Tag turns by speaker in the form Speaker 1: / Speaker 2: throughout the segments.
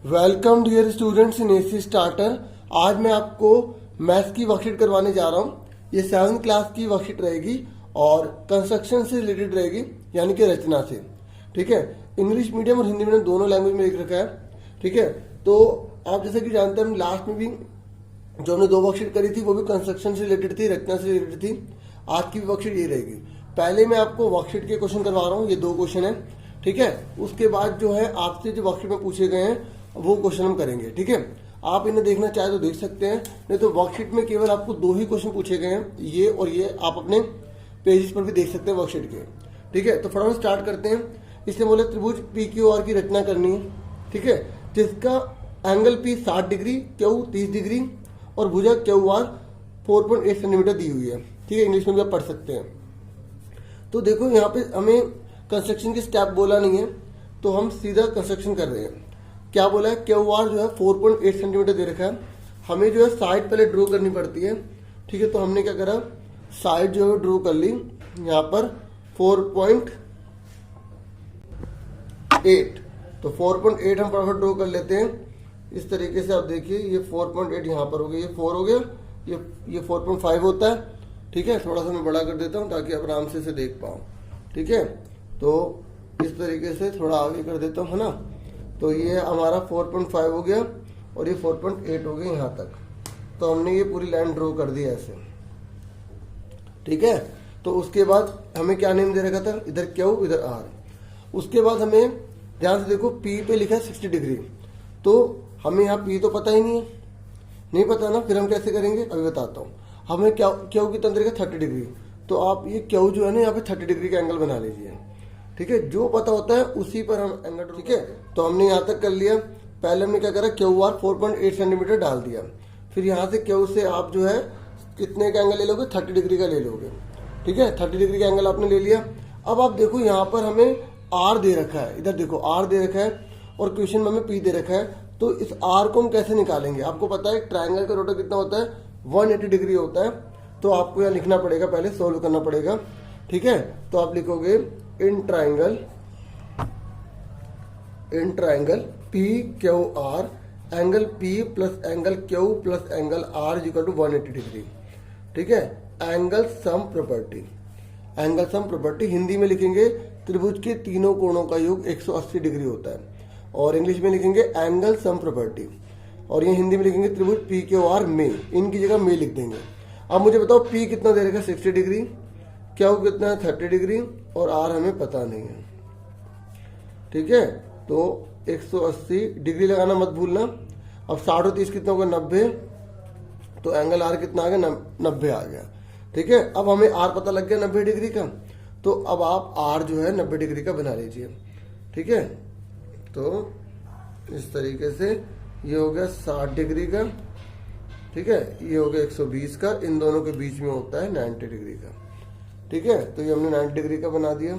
Speaker 1: Welcome dear students in AC starter. आज मैं आपको मैथ्स की वर्कशीट करवाने जा रहा हूँ। ये 7th क्लास की वर्कशीट रहेगी और कंस्ट्रक्शन से रिलेटेड रहेगी, यानी कि रचना से। ठीक है, इंग्लिश मीडियम और हिंदी मीडियम दोनों लैंग्वेज में लिख रखा है। ठीक है, तो आप जैसे कि जानते हैं, हम लास्ट में भी जो हमने 2 वर्कशीट करी थी वो भी कंस्ट्रक्शन से रिलेटेड थी, रचना से रिलेटेड थी। आज की भी वर्कशीट ये रहेगी। पहले मैं आपको वर्कशीट के क्वेश्चन करवा रहा हूँ, ये 2 क्वेश्चन है। ठीक है, उसके बाद जो है आपसे जो वर्कशीट में पूछे गए हैं वो क्वेश्चन हम करेंगे। ठीक है, आप इन्हें देखना चाहे तो देख सकते हैं, नहीं तो वर्कशीट में केवल आपको 2 ही क्वेश्चन पूछे गए हैं, ये और ये। आप अपने पेजेस पर भी देख सकते हैं वर्कशीट के। ठीक है, तो फटाफट स्टार्ट करते हैं। इसमें बोले त्रिभुज पी क्यू आर की रचना करनी है। ठीक है, जिसका angle P 60 degree, Q 30 degree और भुजा क्यू आर 4.8 सेंटीमीटर दी हुई है। ठीक है, इंग्लिश में भी आप पढ़ सकते हैं। तो देखो यहाँ पे हमें कंस्ट्रक्शन की स्टेप बोला नहीं है, तो हम सीधा कंस्ट्रक्शन कर रहे हैं। क्या बोला है, क्यू आर जो है 4.8 सेंटीमीटर दे रखा है। हमें जो है साइड पहले ड्रॉ करनी पड़ती है। ठीक है, तो हमने क्या करा, साइड जो है ड्रॉ कर ली। यहाँ पर 4.8, तो 4.8 हम फटाफट ड्रॉ कर लेते हैं। इस तरीके से आप देखिए, ये 4.8 यहाँ पर हो गया, ये 4 हो गया, ये 4.5 होता है। ठीक है, थोड़ा सा मैं बड़ा कर देता हूँ ताकि आप आराम से इसे देख पाओ। ठीक है, तो इस तरीके से थोड़ा आगे कर देता हूँ, है ना। तो ये हमारा 4.5 हो गया और ये 4.8 हो गया यहाँ तक। तो हमने ये पूरी लाइन ड्रॉ कर दी ऐसे। ठीक है, तो उसके बाद हमें क्या नेम दे रखा था, इधर क्यू इधर आर। उसके बाद हमें ध्यान से देखो, पी पे लिखा है 60 डिग्री, तो हमें यहाँ पी तो पता ही नहीं पता ना, फिर हम कैसे करेंगे अभी बताता हूँ। हमें क्यू की तंत्र का 30 डिग्री, तो आप ये क्यू जो है ना यहाँ पे 30 डिग्री का एंगल बना लीजिए। ठीक है, जो पता होता है उसी पर हम एंगल। ठीक है, तो हमने यहाँ तक कर लिया। पहले हमने क्या करा, क्यू आर 4.8 सेंटीमीटर डाल दिया। फिर यहाँ से क्यू से आप जो है कितने का एंगल ले लोगे, 30 डिग्री का ले लोगे। ठीक है, 30 डिग्री का एंगल आपने ले लिया। अब आप देखो यहाँ पर हमें आर दे रखा है, इधर देखो आर दे रखा है और क्वेश्चन में हमें पी दे रखा है। तो इस आर को हम कैसे निकालेंगे, आपको पता है ट्राइंगल का रोटर कितना होता है, 180 डिग्री होता है। तो आपको यहाँ लिखना पड़ेगा, पहले सोल्व करना पड़ेगा। ठीक है, तो आप लिखोगे in triangle P Q R, angle P plus angle Q plus angle R is equal to 180 degree. ठीक है, एंगल सम प्रॉपर्टी हिंदी में लिखेंगे त्रिभुज के तीनों कोणों का योग 180 डिग्री होता है, और इंग्लिश में लिखेंगे एंगल सम प्रॉपर्टी, और ये हिंदी में लिखेंगे त्रिभुज पी क्यू आर में, इनकी जगह में लिख देंगे। अब मुझे बताओ पी कितना दे रखा है, 60 डिग्री, क्यू कितना है 30 डिग्री और आर हमें पता नहीं है। ठीक है, तो 180 डिग्री लगाना मत भूलना। अब 60 और 30 कितना होगा, 90, तो एंगल आर कितना आ गया, 90 आ गया। ठीक है, अब हमें आर पता लग गया 90 डिग्री का, तो अब आप आर जो है 90 डिग्री का बना लीजिए। ठीक है, तो इस तरीके से ये हो गया 60 डिग्री का। ठीक है, ये हो गया 120 का, इन दोनों के बीच में होता है 90 डिग्री का। ठीक है, तो ये हमने 90 डिग्री का बना दिया।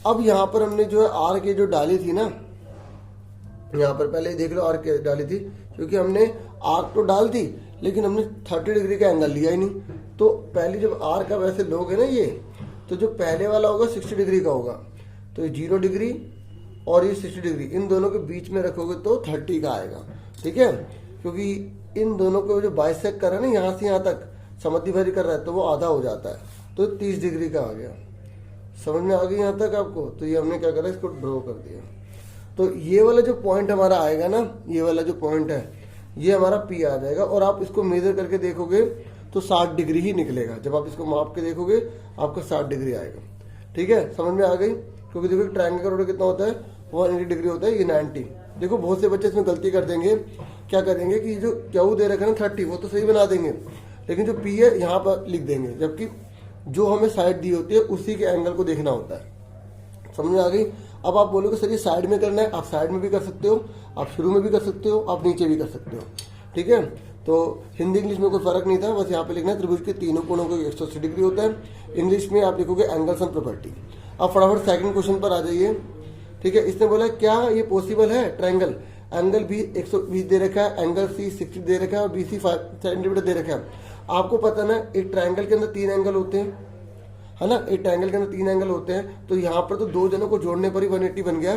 Speaker 1: अब यहाँ पर हमने जो है आर के जो डाली थी ना, यहाँ पर पहले देख लो आर के डाली थी, क्योंकि हमने आर तो डाल दी लेकिन हमने 30 डिग्री का एंगल लिया ही नहीं। तो पहले जब आर का वैसे लोगे ना ये, तो जो पहले वाला होगा 60 डिग्री का होगा, तो ये 0 डिग्री और ये 60 डिग्री, इन दोनों के बीच में रखोगे तो 30 का आएगा। ठीक है, क्योंकि इन दोनों को जो बाइसेक्ट कर रहा है ना, यहाँ से यहाँ तक समद्विभाजन कर रहा है, तो वो आधा हो जाता है, तो 30 डिग्री का आ गया। समझ में आ गई यहाँ तक आपको। तो ये हमने क्या करा, इसको ड्रॉ कर दिया। तो ये वाला जो पॉइंट हमारा आएगा ना, ये वाला जो पॉइंट है, ये हमारा पी आ जाएगा, और आप इसको मेजर करके देखोगे तो 60 डिग्री ही निकलेगा। जब आप इसको माप के देखोगे आपका 60 डिग्री आएगा। ठीक है, समझ में आ गई। क्योंकि देखो ट्रायंगल का रोटर कितना होता है, 180 डिग्री होता है, ये 90। देखो बहुत से बच्चे इसमें गलती कर देंगे, क्या करेंगे कि जो क्यू दे रखा है ना 30, वो तो सही बना देंगे, लेकिन जो पी है यहाँ पर लिख देंगे, जबकि जो हमें साइड दी होती है उसी के एंगल को देखना होता है। समझ में आ गई। अब आप बोलोगे सर ये साइड में करना है, आप साइड में भी कर सकते हो, आप शुरू में भी कर सकते हो, आप नीचे भी कर सकते हो। ठीक है, तो हिंदी इंग्लिश में कोई फर्क नहीं था, बस यहाँ पे लिखना है त्रिभुज के तीनों कोणों को 180 डिग्री होता है। इंग्लिश में आप लिखोगे एंगल सम प्रॉपर्टी। अब फटाफट सेकंड क्वेश्चन पर आ जाइए। ठीक है, इसने बोला क्या ये पॉसिबल है, ट्रायंगल एंगल बी 120 दे रखा है, एंगल सी 60 दे रखा है और बी सी 5 सेंटीमीटर दे रखा है। आपको पता ना एक ट्रायंगल के अंदर 3 एंगल होते हैं, है ना, एक ट्रायंगल के अंदर 3 एंगल होते हैं, तो यहाँ पर तो 2 जनों को जोड़ने पर ही 180 बन गया।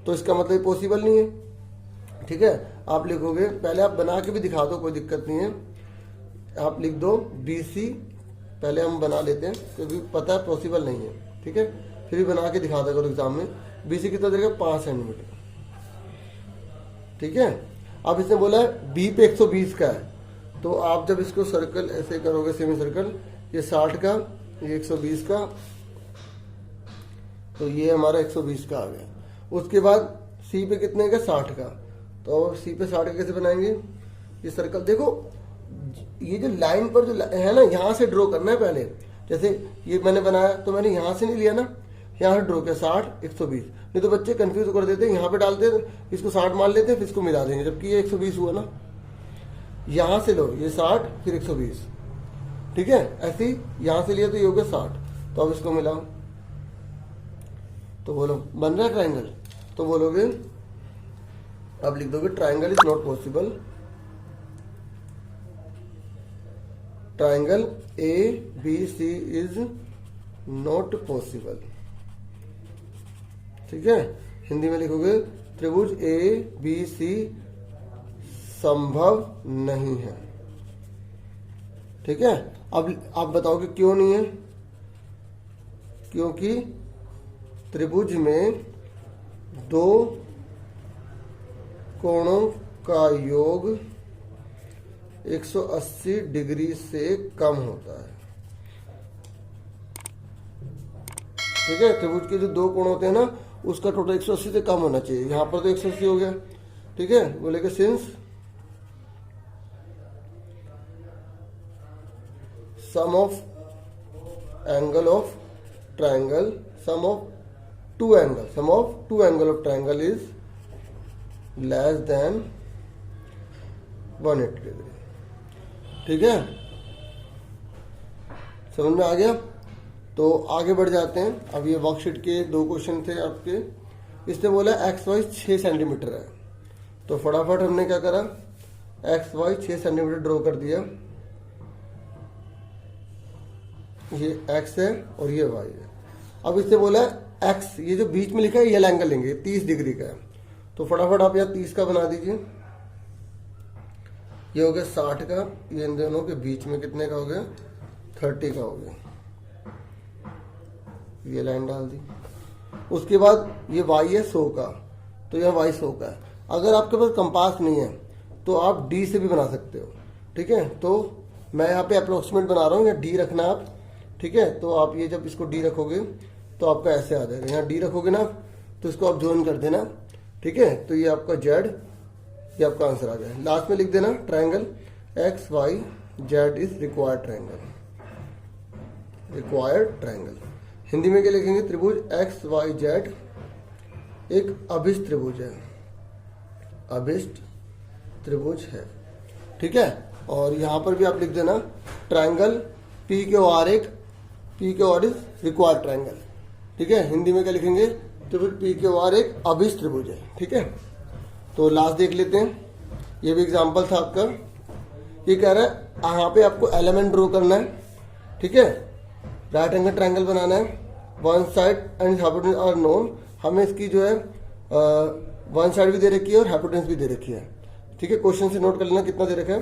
Speaker 1: तो इसका मतलब पॉसिबल नहीं है। ठीक है, आप लिखोगे, पहले आप बना के भी दिखा दो, कोई दिक्कत नहीं है। आप लिख दो BC, पहले हम बना लेते हैं क्योंकि पता है पॉसिबल नहीं है। ठीक है, फिर भी बना के दिखा दो करो एग्जाम में। BC कितना देगा, 5 सेंटीमीटर। ठीक है, अब इसने बोला है B पे 120 का है, तो आप जब इसको सर्कल ऐसे करोगे, सेमी सर्कल, ये 60 का, ये 120 का, तो ये हमारा 120 का आ गया। उसके बाद C पे कितने का, 60 का, तो C पे 60 का कैसे बनाएंगे, ये सर्कल देखो, ये जो लाइन पर जो है ना, यहाँ से ड्रॉ करना है पहले। जैसे ये मैंने बनाया तो मैंने यहाँ से नहीं लिया ना, यहाँ से ड्रॉ किया 60 120, नहीं तो बच्चे कंफ्यूज कर देते हैं, यहाँ पे डालते हैं, इसको 60 मान लेते हैं, फिर इसको मिला देंगे, जबकि ये 120 हुआ ना। यहाँ से लो, ये 60 फिर 120, ठीक है, ऐसे ही यहाँ से लिया तो ये हो गया 60, तो अब इसको मिलाओ, तो बोलो बन रहा है ट्राइंगल। तो बोलोगे, अब लिख दोगे triangle is not possible, triangle ABC is not possible. ठीक है, हिंदी में लिखोगे त्रिभुज ABC संभव नहीं है। ठीक है, अब आप बताओगे क्यों नहीं है, क्योंकि त्रिभुज में दो कोणों का योग 180 डिग्री से कम होता है। ठीक है, त्रिभुज के जो दो कोण होते हैं ना, उसका टोटल 180 से कम होना चाहिए। यहां पर तो 180 हो गया। ठीक है, बोलेगे since sum of angle of triangle, sum of two angle of triangle is less than 180 degree. ठीक है, समझ में आ गया। तो आगे बढ़ जाते हैं। अब ये वर्कशीट के 2 क्वेश्चन थे आपके। इसने बोला XY 6 सेंटीमीटर है, तो फटाफट हमने क्या करा, XY 6 सेंटीमीटर ड्रॉ कर दिया। ये X है और ये Y है। अब इससे बोला X, ये जो बीच में लिखा है ये एंगल लेंगे, 30 डिग्री का है, तो फटाफट आप यहाँ 30 का बना दीजिए। ये हो गया 60 का, ये इन दोनों के बीच में कितने का हो गया, 30 का हो गया। ये लाइन डाल दी। उसके बाद ये Y है 100 का, तो यह Y 100 का है। अगर आपके पास कंपास नहीं है तो आप D से भी बना सकते हो। ठीक है, तो मैं यहाँ पे अप्रोक्सीमेट बना रहा हूँ, यहाँ D रखना आप। ठीक है, तो आप ये जब इसको D रखोगे तो आपका ऐसे आ जाएगा। यहाँ D रखोगे ना तो इसको आप ज्वाइन कर देना। ठीक है, तो ये आपका Z, ये आपका आंसर आ गया। लास्ट में लिख देना triangle XYZ is required triangle, required triangle. Hindi में क्या लिखेंगे, त्रिभुज XYZ एक अभिष्ट त्रिभुज है, अभिष्ट त्रिभुज है। ठीक है, और यहां पर भी आप लिख देना triangle PQR is required triangle. ठीक है, हिंदी में क्या लिखेंगे, त्रिभुज PQR एक अभिष्ट त्रिभुज है। ठीक है, तो लास्ट देख लेते हैं। ये भी एग्जांपल था आपका। ये कह रहा है यहाँ पे आपको एलिमेंट ड्रॉ करना है। ठीक है, राइट एंगल ट्राइंगल बनाना है, one side and hypotenuse are known. हमें इसकी जो है वन साइड भी दे रखी है और हाइपोटेन्यूज भी दे रखी है। ठीक है, क्वेश्चन से नोट कर लेना कितना दे रखा है।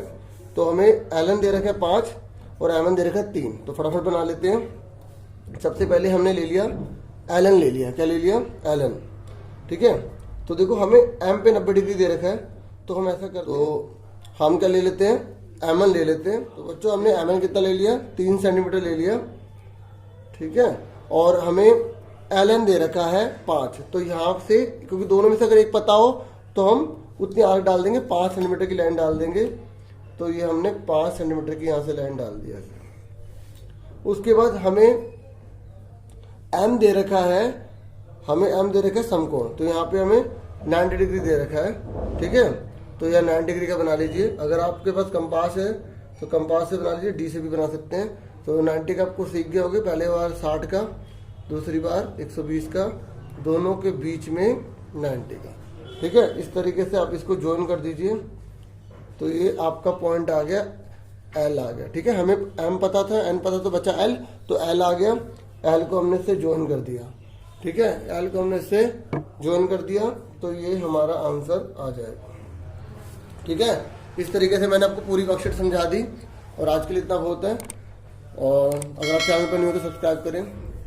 Speaker 1: तो हमें एलन दे रखा है 5 और एमएन दे रखा है 3, तो फटाफट बना लेते हैं। सबसे पहले हमने ले लिया एलन, ले लिया, क्या ले लिया, एलन। ठीक है, तो देखो हमें एम पे 90 डिग्री दे रखा है, तो हम ऐसा कर, तो हम क्या ले लेते हैं, एमएन ले लेते हैं। तो बच्चों हमने एमएन कितना ले लिया, 3 सेंटीमीटर ले लिया। ठीक है, और हमें एलन दे रखा है 5, तो यहाँ से क्योंकि दोनों में से अगर एक पता हो तो हम उतनी आगे डाल देंगे, 5 सेंटीमीटर की लाइन डाल देंगे। तो ये हमने 5 सेंटीमीटर की यहाँ से लाइन डाल दिया। उसके बाद हमें एम दे रखा है, हमें एम दे रखा है समकोण, तो यहाँ पे हमें 90 डिग्री दे रखा है। ठीक है, तो यह 90 डिग्री का बना लीजिए। अगर आपके पास कंपास है तो कंपास से बना लीजिए, डी से भी बना सकते हैं। तो 90 का आपको सीख गए होगे, पहले बार 60 का, दूसरी बार 120 का, दोनों के बीच में 90 का। ठीक है, इस तरीके से आप इसको ज्वाइन कर दीजिए। तो ये आपका पॉइंट आ गया, एल आ गया। ठीक है, हमें एम पता था, एन पता तो बचा एल, तो एल आ गया। एल को हमने इससे ज्वाइन कर दिया। ठीक है, एल को हमने इससे ज्वाइन कर दिया, तो ये हमारा आंसर आ जाएगा। ठीक है, इस तरीके से मैंने आपको पूरी वर्कशीट समझा दी और आज के लिए इतना बहुत है। और अगर आप चैनल पर नहीं हो तो सब्सक्राइब करें,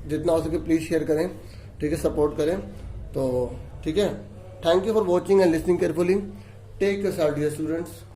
Speaker 1: जितना हो सके प्लीज़ शेयर करें, ठीक है, सपोर्ट करें। तो ठीक है, thank you for watching and listening carefully. Take yourself dear students.